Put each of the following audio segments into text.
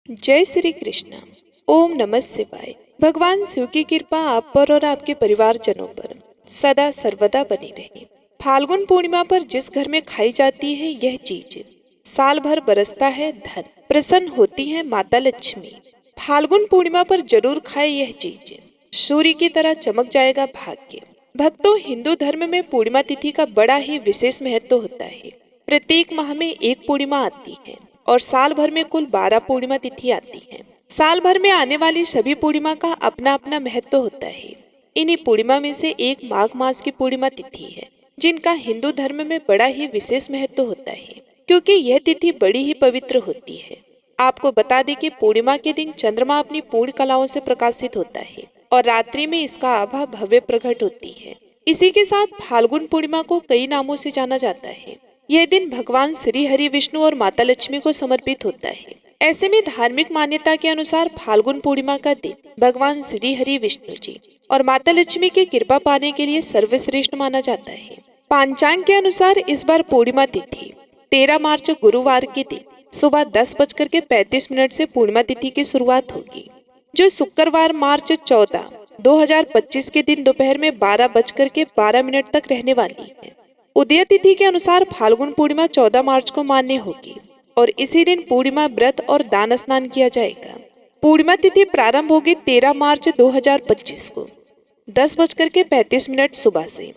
जय श्री कृष्ण। ओम नमः शिवाय। भगवान शिव की कृपा आप पर और आपके परिवारजनों पर सदा सर्वदा बनी रहे। फाल्गुन पूर्णिमा पर जिस घर में खाई जाती है यह चीज, साल भर बरसता है धन, प्रसन्न होती है माता लक्ष्मी। फाल्गुन पूर्णिमा पर जरूर खाए यह चीज, सूर्य की तरह चमक जाएगा भाग्य। भक्तों, हिंदू धर्म में पूर्णिमा तिथि का बड़ा ही विशेष महत्व होता है। प्रत्येक माह में एक पूर्णिमा आती है और साल भर में कुल 12 पूर्णिमा तिथि आती है। साल भर में आने वाली सभी पूर्णिमा का अपना अपना महत्व होता है। इन्हीं पूर्णिमा में से एक माघ मास की पूर्णिमा तिथि है, जिनका हिंदू धर्म में बड़ा ही विशेष महत्व होता है, क्योंकि यह तिथि बड़ी ही पवित्र होती है। आपको बता दें कि पूर्णिमा के दिन चंद्रमा अपनी पूर्ण कलाओं से प्रकाशित होता है और रात्रि में इसका आभा भव्य प्रकट होती है। इसी के साथ फाल्गुन पूर्णिमा को कई नामों से जाना जाता है। यह दिन भगवान श्री हरि विष्णु और माता लक्ष्मी को समर्पित होता है। ऐसे में धार्मिक मान्यता के अनुसार फाल्गुन पूर्णिमा का दिन भगवान श्री हरि विष्णु जी और माता लक्ष्मी की कृपा पाने के लिए सर्वश्रेष्ठ माना जाता है। पांचांग के अनुसार इस बार पूर्णिमा तिथि 13 मार्च गुरुवार के दिन सुबह 10:35 से पूर्णिमा तिथि की शुरुआत होगी, जो शुक्रवार मार्च 14, 2025 के दिन दोपहर में 12:12 तक रहने वाली है। उदय तिथि के अनुसार फाल्गुन पूर्णिमा 14 मार्च को मान्य होगी और इसी दिन पूर्णिमा व्रत और दान स्नान किया जाएगा। पूर्णिमा तिथि प्रारंभ होगी 13 मार्च 2025 को 10:35 सुबह से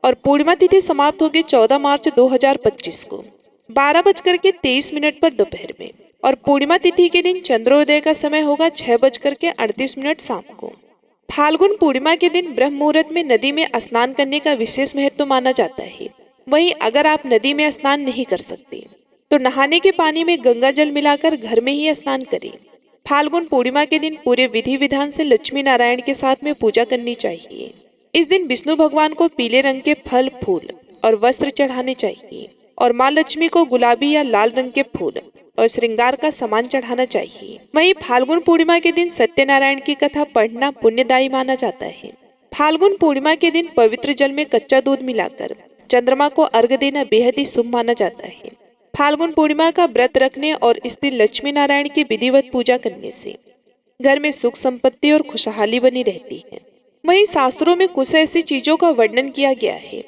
और पूर्णिमा तिथि समाप्त होगी 14 मार्च 2025 को 12:23 पर दोपहर में। और पूर्णिमा तिथि के दिन चंद्रोदय का समय होगा 6:38 शाम को। फाल्गुन पूर्णिमा के दिन ब्रह्म मुहूर्त में नदी में स्नान करने का विशेष महत्व माना जाता है। वहीं अगर आप नदी में स्नान नहीं कर सकते तो नहाने के पानी में गंगा जल मिलाकर घर में ही स्नान करें। फाल्गुन पूर्णिमा के दिन पूरे विधि विधान से लक्ष्मी नारायण के साथ में पूजा करनी चाहिए। इस दिन विष्णु भगवान को पीले रंग के फल, फूल और वस्त्र चढ़ाने चाहिए और माँ लक्ष्मी को गुलाबी या लाल रंग के फूल और श्रृंगार का सामान चढ़ाना चाहिए। वहीं फाल्गुन पूर्णिमा के दिन सत्यनारायण की कथा पढ़ना पुण्यदायी माना जाता है। फाल्गुन पूर्णिमा के दिन पवित्र जल में कच्चा दूध मिलाकर चंद्रमा को अर्घ्य देना बेहद ही शुभ माना जाता है। फाल्गुन पूर्णिमा का व्रत रखने और इस दिन लक्ष्मी नारायण की विधिवत पूजा करने से घर में सुख संपत्ति और खुशहाली बनी रहती है। वहीं शास्त्रों में कुछ ऐसी चीजों का वर्णन किया गया है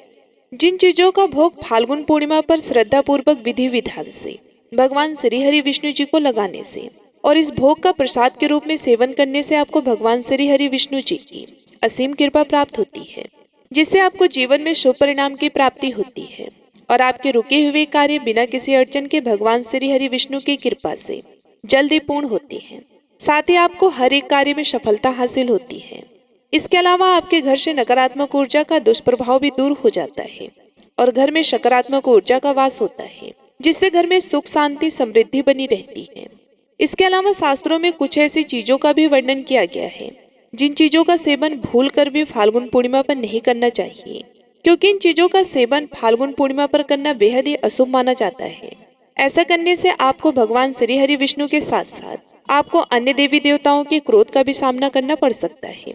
जिन चीजों का भोग फाल्गुन पूर्णिमा पर श्रद्धा पूर्वक विधि विधान से भगवान श्री हरि विष्णु जी को लगाने से और इस भोग का प्रसाद के रूप में सेवन करने से आपको भगवान श्री हरि विष्णु जी की असीम कृपा प्राप्त होती है, जिससे आपको जीवन में शुभ परिणाम की प्राप्ति होती है और आपके रुके हुए कार्य बिना किसी अड़चन के भगवान श्री हरि विष्णु की कृपा से जल्दी पूर्ण होते हैं। साथ ही आपको हर एक कार्य में सफलता हासिल होती है। इसके अलावा आपके घर से नकारात्मक ऊर्जा का दुष्प्रभाव भी दूर हो जाता है और घर में सकारात्मक ऊर्जा का वास होता है, जिससे घर में सुख शांति समृद्धि बनी रहती है। इसके अलावा शास्त्रों में कुछ ऐसी चीजों का भी वर्णन किया गया है जिन चीजों का सेवन भूल कर भी फाल्गुन पूर्णिमा पर नहीं करना चाहिए, क्योंकि इन चीजों का सेवन फाल्गुन पूर्णिमा पर करना बेहद ही अशुभ माना जाता है। ऐसा करने से आपको भगवान श्री हरि विष्णु के साथ साथ आपको अन्य देवी देवताओं के क्रोध का भी सामना करना पड़ सकता है,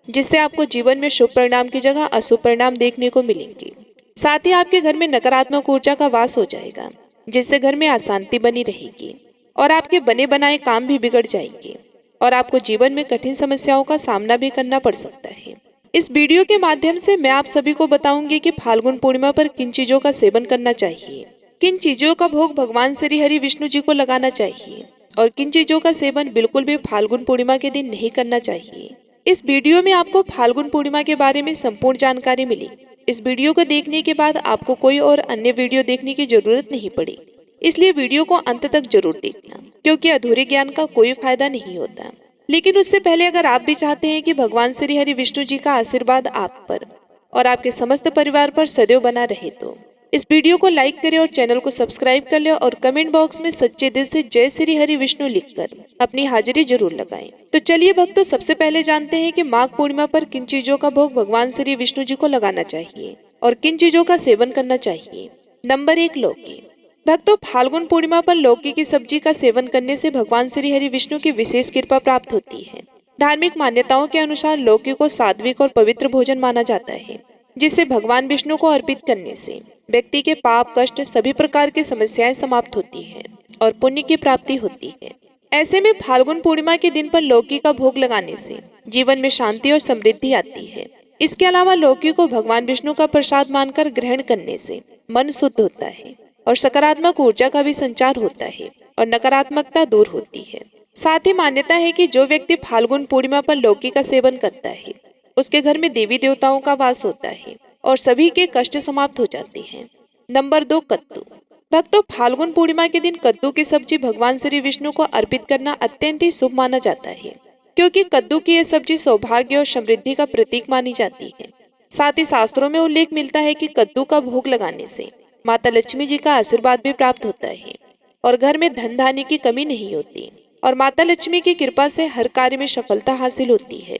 जिससे आपको जीवन में शुभ परिणाम की जगह अशुभ परिणाम देखने को मिलेंगे। साथ ही आपके घर में नकारात्मक ऊर्जा का वास हो जाएगा, जिससे घर में अशांति बनी रहेगी और आपके बने बनाए काम भी बिगड़ जाएंगे और आपको जीवन में कठिन समस्याओं का सामना भी करना पड़ सकता है। इस वीडियो के माध्यम से मैं आप सभी को बताऊंगी कि फाल्गुन पूर्णिमा पर किन चीजों का सेवन करना चाहिए, किन चीजों का भोग भगवान श्री हरि विष्णु जी को लगाना चाहिए और किन चीजों का सेवन बिल्कुल भी फाल्गुन पूर्णिमा के दिन नहीं करना चाहिए। इस वीडियो में आपको फाल्गुन पूर्णिमा के बारे में संपूर्ण जानकारी मिली। इस वीडियो को देखने के बाद आपको कोई और अन्य वीडियो देखने की जरूरत नहीं पड़ी, इसलिए वीडियो को अंत तक जरूर देखना, क्योंकि अधूरे ज्ञान का कोई फायदा नहीं होता। लेकिन उससे पहले अगर आप भी चाहते हैं कि भगवान श्री हरि विष्णु जी का आशीर्वाद आप पर और आपके समस्त परिवार पर सदैव बना रहे तो इस वीडियो को लाइक करें और चैनल को सब्सक्राइब कर ले और कमेंट बॉक्स में सच्चे दिल से जय श्री हरि विष्णु लिखकर अपनी हाजिरी जरूर लगाएं। तो चलिए भक्तों, सबसे पहले जानते हैं कि माघ पूर्णिमा पर किन चीजों का भोग भगवान श्री विष्णु जी को लगाना चाहिए और किन चीजों का सेवन करना चाहिए। नंबर 1, लौकी। भक्तों, फाल्गुन पूर्णिमा पर लौकी की सब्जी का सेवन करने से भगवान श्री हरि विष्णु की विशेष कृपा प्राप्त होती है। धार्मिक मान्यताओं के अनुसार लौकी को सात्विक और पवित्र भोजन माना जाता है, जिसे भगवान विष्णु को अर्पित करने से व्यक्ति के पाप, कष्ट, सभी प्रकार की समस्याएं समाप्त होती हैं और पुण्य की प्राप्ति होती है। ऐसे में फाल्गुन पूर्णिमा के दिन पर लौकी का भोग लगाने से जीवन में शांति और समृद्धि आती है। इसके अलावा लौकी को भगवान विष्णु का प्रसाद मानकर ग्रहण करने से मन शुद्ध होता है और सकारात्मक ऊर्जा का भी संचार होता है और नकारात्मकता दूर होती है। साथ ही मान्यता है कि जो व्यक्ति फाल्गुन पूर्णिमा पर लौकी का सेवन करता है उसके घर में देवी देवताओं का वास होता है और सभी के कष्ट समाप्त हो जाते हैं। नंबर 2, कद्दू। भक्तों, फाल्गुन पूर्णिमा के दिन कद्दू की सब्जी भगवान श्री विष्णु को अर्पित करना अत्यंत ही शुभ माना जाता है, क्योंकि कद्दू की यह सब्जी सौभाग्य और समृद्धि का प्रतीक मानी जाती है। साथ ही शास्त्रों में उल्लेख मिलता है कि कद्दू का भोग लगाने से माता लक्ष्मी जी का आशीर्वाद भी प्राप्त होता है और घर में धन धान्य की कमी नहीं होती और माता लक्ष्मी की कृपा से हर कार्य में सफलता हासिल होती है।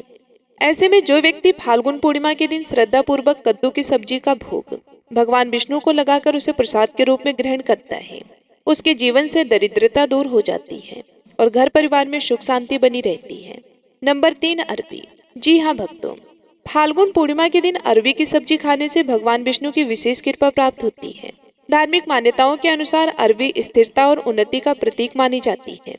ऐसे में जो व्यक्ति फाल्गुन पूर्णिमा के दिन श्रद्धा पूर्वक कद्दू की सब्जी का भोग भगवान विष्णु को लगाकर उसे प्रसाद के रूप में ग्रहण करता है, उसके जीवन से दरिद्रता दूर हो जाती है और घर परिवार में सुख शांति बनी रहती है। नंबर 3, अरबी। जी हाँ भक्तों, फाल्गुन पूर्णिमा के दिन अरबी की सब्जी खाने से भगवान विष्णु की विशेष कृपा प्राप्त होती है। धार्मिक मान्यताओं के अनुसार अरबी स्थिरता और उन्नति का प्रतीक मानी जाती है।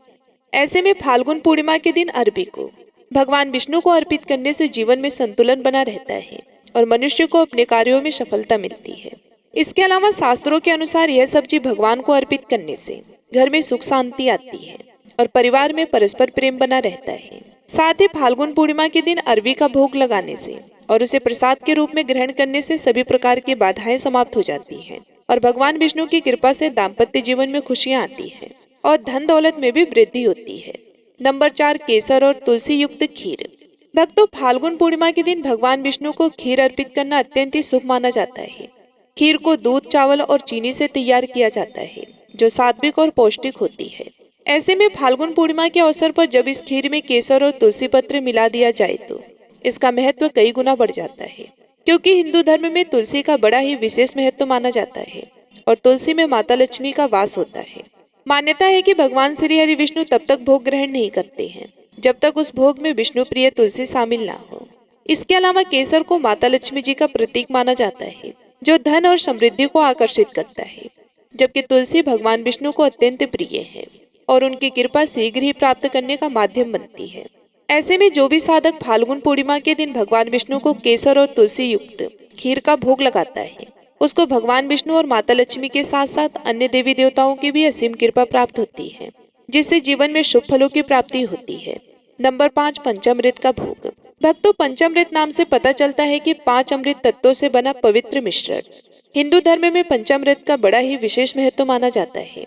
ऐसे में फाल्गुन पूर्णिमा के दिन अरबी को भगवान विष्णु को अर्पित करने से जीवन में संतुलन बना रहता है और मनुष्य को अपने कार्यों में सफलता मिलती है। इसके अलावा शास्त्रों के अनुसार यह सब्जी भगवान को अर्पित करने से घर में सुख शांति आती है और परिवार में परस्पर प्रेम बना रहता है। साथ ही फाल्गुन पूर्णिमा के दिन अरबी का भोग लगाने से और उसे प्रसाद के रूप में ग्रहण करने से सभी प्रकार की बाधाएं समाप्त हो जाती हैं और भगवान विष्णु की कृपा से दाम्पत्य जीवन में खुशियां आती हैं और धन दौलत में भी वृद्धि होती है। नंबर 4, केसर और तुलसी युक्त खीर। भक्तों, फाल्गुन पूर्णिमा के दिन भगवान विष्णु को खीर अर्पित करना अत्यंत ही शुभ माना जाता है। खीर को दूध, चावल और चीनी से तैयार किया जाता है, जो सात्विक और पौष्टिक होती है। ऐसे में फाल्गुन पूर्णिमा के अवसर पर जब इस खीर में केसर और तुलसी पत्र मिला दिया जाए तो इसका महत्व कई गुना बढ़ जाता है, क्योंकि हिंदू धर्म में तुलसी का बड़ा ही विशेष महत्व माना जाता है और तुलसी में माता लक्ष्मी का वास होता है। मान्यता है कि भगवान श्री हरि विष्णु तब तक भोग ग्रहण नहीं करते हैं जब तक उस भोग में विष्णु प्रिय तुलसी शामिल ना हो। इसके अलावा केसर को माता लक्ष्मी जी का प्रतीक माना जाता है, जो धन और समृद्धि को आकर्षित करता है, जबकि तुलसी भगवान विष्णु को अत्यंत प्रिय है और उनकी कृपा शीघ्र ही प्राप्त करने का माध्यम बनती है। ऐसे में जो भी साधक फाल्गुन पूर्णिमा के दिन भगवान विष्णु को केसर और तुलसी युक्त खीर का भोग लगाता है, उसको भगवान विष्णु और माता लक्ष्मी के साथ साथ अन्य देवी देवताओं की भी असीम कृपा प्राप्त होती है, जिससे जीवन में शुभ फलों की प्राप्ति होती है। नंबर 5, पंचामृत का भोग। भक्तों, पंचामृत नाम से पता चलता है कि 5 अमृत तत्वों से बना पवित्र मिश्रण। हिंदू धर्म में पंचामृत का बड़ा ही विशेष महत्व माना जाता है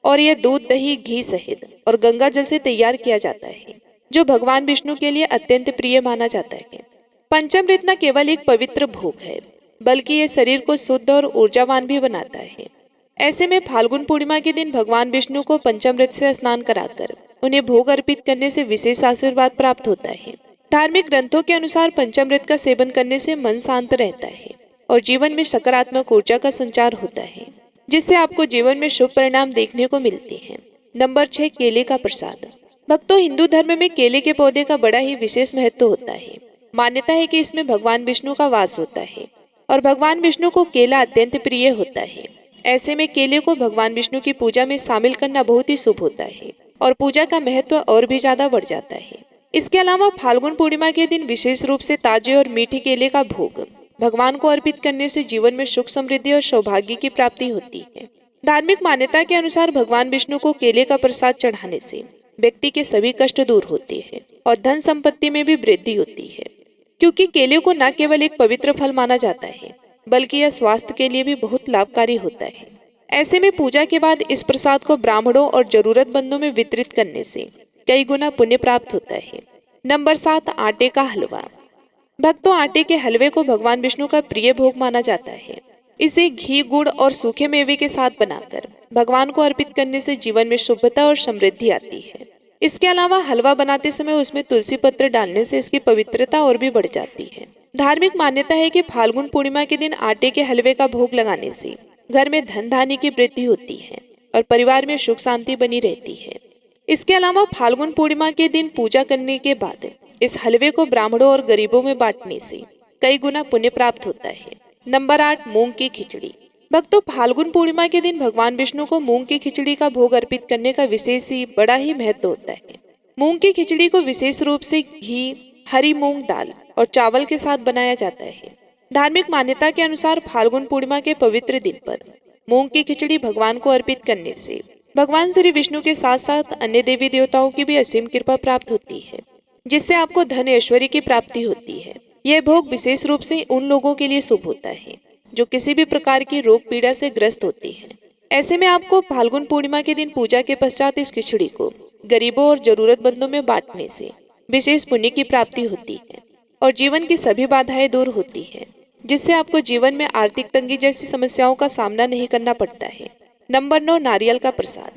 और यह दूध, दही, घी, शहद और गंगा जल से तैयार किया जाता है, जो भगवान विष्णु के लिए अत्यंत प्रिय माना जाता है। पंचामृत न केवल एक पवित्र भोग है, बल्कि ये शरीर को शुद्ध और ऊर्जावान भी बनाता है। ऐसे में फाल्गुन पूर्णिमा के दिन भगवान विष्णु को पंचामृत से स्नान कराकर उन्हें भोग अर्पित करने से विशेष आशीर्वाद प्राप्त होता है। धार्मिक ग्रंथों के अनुसार पंचामृत का सेवन करने से मन शांत रहता है और जीवन में सकारात्मक ऊर्जा का संचार होता है, जिससे आपको जीवन में शुभ परिणाम देखने को मिलते हैं। नंबर 6, केले का प्रसाद। भक्तों, हिंदू धर्म में केले के पौधे का बड़ा ही विशेष महत्व होता है। मान्यता है कि इसमें भगवान विष्णु का वास होता है और भगवान विष्णु को केला अत्यंत प्रिय होता है। ऐसे में केले को भगवान विष्णु की पूजा में शामिल करना बहुत ही शुभ होता है और पूजा का महत्व और भी ज्यादा बढ़ जाता है। इसके अलावा फाल्गुन पूर्णिमा के दिन विशेष रूप से ताजे और मीठे केले का भोग भगवान को अर्पित करने से जीवन में सुख, समृद्धि और सौभाग्य की प्राप्ति होती है। धार्मिक मान्यता के अनुसार भगवान विष्णु को केले का प्रसाद चढ़ाने से व्यक्ति के सभी कष्ट दूर होते हैं और धन संपत्ति में भी वृद्धि होती है, क्योंकि केले को न केवल एक पवित्र फल माना जाता है, बल्कि यह स्वास्थ्य के लिए भी बहुत लाभकारी होता है। ऐसे में पूजा के बाद इस प्रसाद को ब्राह्मणों और जरूरतमंदों में वितरित करने से कई गुना पुण्य प्राप्त होता है। नंबर 7, आटे का हलवा। भक्तों, आटे के हलवे को भगवान विष्णु का प्रिय भोग माना जाता है। इसे घी, गुड़ और सूखे मेवे के साथ बनाकर भगवान को अर्पित करने से जीवन में शुभता और समृद्धि आती है। इसके अलावा हलवा बनाते समय उसमें तुलसी पत्र डालने से इसकी पवित्रता और भी बढ़ जाती है। धार्मिक मान्यता है कि फाल्गुन पूर्णिमा के दिन आटे के हलवे का भोग लगाने से घर में धन धान्य की वृद्धि होती है और परिवार में सुख शांति बनी रहती है। इसके अलावा फाल्गुन पूर्णिमा के दिन पूजा करने के बाद इस हलवे को ब्राह्मणों और गरीबों में बांटने से कई गुना पुण्य प्राप्त होता है। नंबर 8, मूंग की खिचड़ी। भक्तों, फाल्गुन पूर्णिमा के दिन भगवान विष्णु को मूंग की खिचड़ी का भोग अर्पित करने का विशेष ही बड़ा ही महत्व होता है। मूंग की खिचड़ी को विशेष रूप से घी, हरी मूंग दाल और चावल के साथ बनाया जाता है। धार्मिक मान्यता के अनुसार फाल्गुन पूर्णिमा के पवित्र दिन पर मूंग की खिचड़ी भगवान को अर्पित करने से भगवान श्री विष्णु के साथ साथ अन्य देवी देवताओं की भी असीम कृपा प्राप्त होती है, जिससे आपको धन ऐश्वर्य की प्राप्ति होती है। यह भोग विशेष रूप से उन लोगों के लिए शुभ होता है जो किसी भी प्रकार की रोग पीड़ा से ग्रस्त होती हैं। ऐसे में आपको फाल्गुन पूर्णिमा के दिन पूजा के पश्चात इस खिचड़ी को गरीबों और जरूरतमंदों में बांटने से विशेष पुण्य की प्राप्ति होती है और जीवन की सभी बाधाएं दूर होती हैं, जिससे आपको जीवन में आर्थिक तंगी जैसी समस्याओं का सामना नहीं करना पड़ता है। नंबर 9, नारियल का प्रसाद।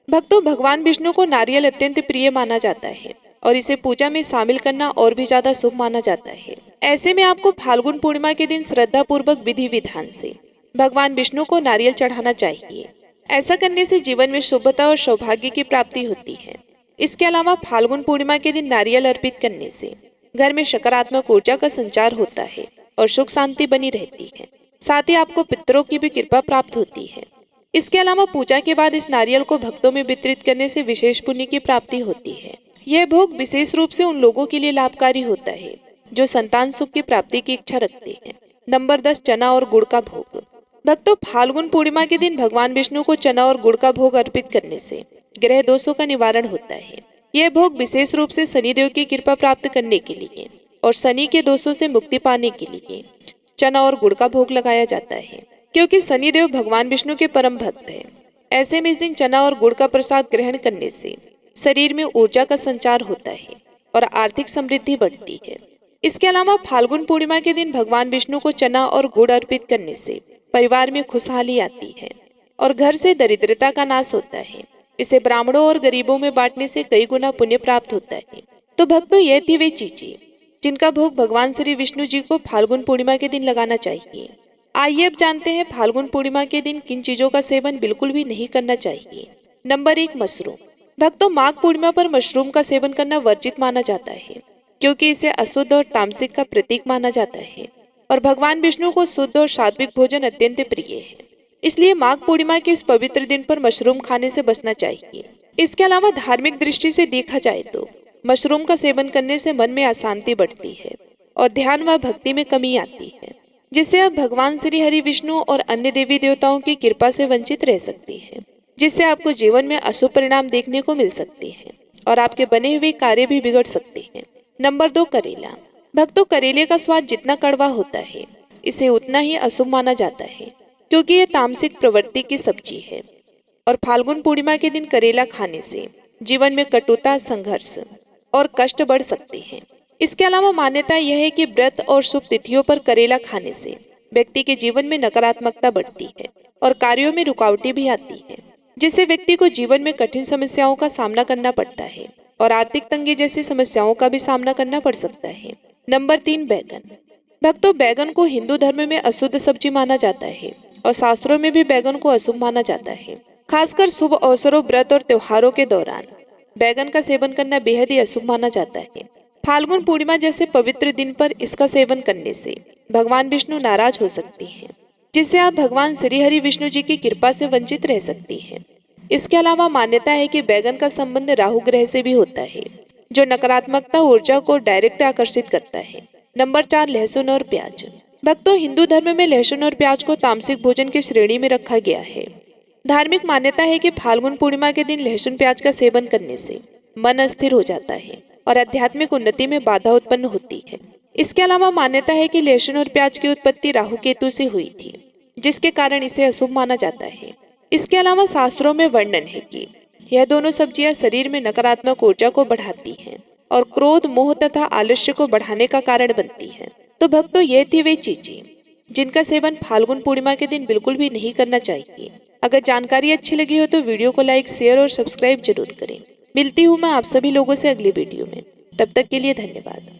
भक्तों, भगवान विष्णु को नारियल अत्यंत प्रिय माना जाता है और इसे पूजा में शामिल करना और भी ज्यादा शुभ माना जाता है। ऐसे में आपको फाल्गुन पूर्णिमा के दिन श्रद्धा पूर्वक विधि विधान से भगवान विष्णु को नारियल चढ़ाना चाहिए। ऐसा करने से जीवन में शुभता और सौभाग्य की प्राप्ति होती है। इसके अलावा फाल्गुन पूर्णिमा के दिन नारियल अर्पित करने से घर में सकारात्मक ऊर्जा का संचार होता है और सुख शांति बनी रहती है। साथ ही आपको पितरों की भी कृपा प्राप्त होती है। इसके अलावा पूजा के बाद इस नारियल को भक्तों में वितरित करने से विशेष पुण्य की प्राप्ति होती है। यह भोग विशेष रूप से उन लोगों के लिए लाभकारी होता है जो संतान सुख की प्राप्ति की इच्छा रखते हैं। नंबर 10, चना और गुड़ का भोग। भक्तों, फाल्गुन पूर्णिमा के दिन भगवान विष्णु को चना और गुड़ का भोग अर्पित करने से ग्रह दोषों का निवारण होता है। यह भोग विशेष रूप से शनिदेव की कृपा प्राप्त करने के लिए और शनि के दोषों से मुक्ति पाने के लिए चना और गुड़ का भोग लगाया जाता है, क्योंकि शनिदेव भगवान विष्णु के परम भक्त हैं। ऐसे में इस दिन चना और गुड़ का प्रसाद ग्रहण करने से शरीर में ऊर्जा का संचार होता है और आर्थिक समृद्धि बढ़ती है। इसके अलावा फाल्गुन पूर्णिमा के दिन भगवान विष्णु को चना और गुड़ अर्पित करने से परिवार में खुशहाली आती है और घर से दरिद्रता का नाश होता है। इसे ब्राह्मणों और गरीबों में बांटने से कई गुना पुण्य प्राप्त होता है। तो भक्तों, ये थी वे चीजें जिनका भोग भगवान श्री विष्णु जी को फाल्गुन पूर्णिमा के दिन लगाना चाहिए। आइए अब जानते हैं फाल्गुन पूर्णिमा के दिन किन चीजों का सेवन बिल्कुल भी नहीं करना चाहिए। Number 1, mushroom. भक्तों, माघ पूर्णिमा पर मशरूम का सेवन करना वर्जित माना जाता है, क्योंकि इसे अशुद्ध और तामसिक का प्रतीक माना जाता है और भगवान विष्णु को शुद्ध और सात्विक भोजन अत्यंत प्रिय है। इसलिए माघ पूर्णिमा के इस पवित्र दिन पर मशरूम खाने से बचना चाहिए। इसके अलावा धार्मिक दृष्टि से देखा जाए तो मशरूम का सेवन करने से मन में अशांति बढ़ती है और ध्यान व भक्ति में कमी आती है, जिससे आप भगवान श्री हरि विष्णु और अन्य देवी देवताओं की कृपा से वंचित रह सकती हैं, जिससे आपको जीवन में अशुभ परिणाम देखने को मिल सकते हैं और आपके बने हुए कार्य भी बिगड़ सकते हैं। नंबर 2, करेला। भक्तों, करेले का स्वाद जितना कड़वा होता है, इसे उतना ही अशुभ माना जाता है, क्योंकि ये तामसिक प्रवृत्ति की सब्जी है और फाल्गुन पूर्णिमा के दिन करेला खाने से जीवन में कटुता, संघर्ष और कष्ट बढ़ सकते हैं। इसके अलावा मान्यता यह है कि व्रत और शुभ तिथियों पर करेला खाने से व्यक्ति के जीवन में नकारात्मकता बढ़ती है और कार्यों में रुकावटें भी आती हैं, जिससे व्यक्ति को जीवन में कठिन समस्याओं का सामना करना पड़ता है और आर्थिक तंगी जैसी समस्याओं का भी सामना करना पड़ सकता है। नंबर 3, बैगन। भक्तों, बैगन को हिंदू धर्म में अशुद्ध सब्जी माना जाता है और शास्त्रों में भी बैगन को अशुभ माना जाता है। खासकर शुभ अवसरों, व्रत और त्योहारों के दौरान बैगन का सेवन करना बेहद ही अशुभ माना जाता है। फाल्गुन पूर्णिमा जैसे पवित्र दिन पर इसका सेवन करने से भगवान विष्णु नाराज हो सकती हैं, जिससे आप भगवान श्री हरि विष्णु जी की कृपा से वंचित रह सकती हैं। इसके अलावा मान्यता है कि बैगन का संबंध राहु ग्रह से भी होता है, जो नकारात्मकता ऊर्जा को डायरेक्ट आकर्षित करता है। नंबर 4, लहसुन और प्याज। भक्तों, हिंदू धर्म में लहसुन और प्याज को तामसिक भोजन की श्रेणी में रखा गया है। धार्मिक मान्यता है कि फाल्गुन पूर्णिमा के दिन लहसुन प्याज का सेवन करने से मन अस्थिर हो जाता है और आध्यात्मिक उन्नति में बाधा उत्पन्न होती है। इसके अलावा मान्यता है कि लहसुन और प्याज की उत्पत्ति राहु केतु से हुई थी, जिसके कारण इसे अशुभ माना जाता है। इसके अलावा शास्त्रों में वर्णन है कि यह दोनों सब्जियां शरीर में नकारात्मक ऊर्जा को बढ़ाती हैं और क्रोध, मोह तथा आलस्य को बढ़ाने का कारण बनती हैं। तो भक्तों, ये थी वे चीजें जिनका सेवन फाल्गुन पूर्णिमा के दिन बिल्कुल भी नहीं करना चाहिए। अगर जानकारी अच्छी लगी हो तो वीडियो को लाइक, शेयर और सब्सक्राइब जरूर करें। मिलती हूँ मैं आप सभी लोगों से अगली वीडियो में। तब तक के लिए धन्यवाद।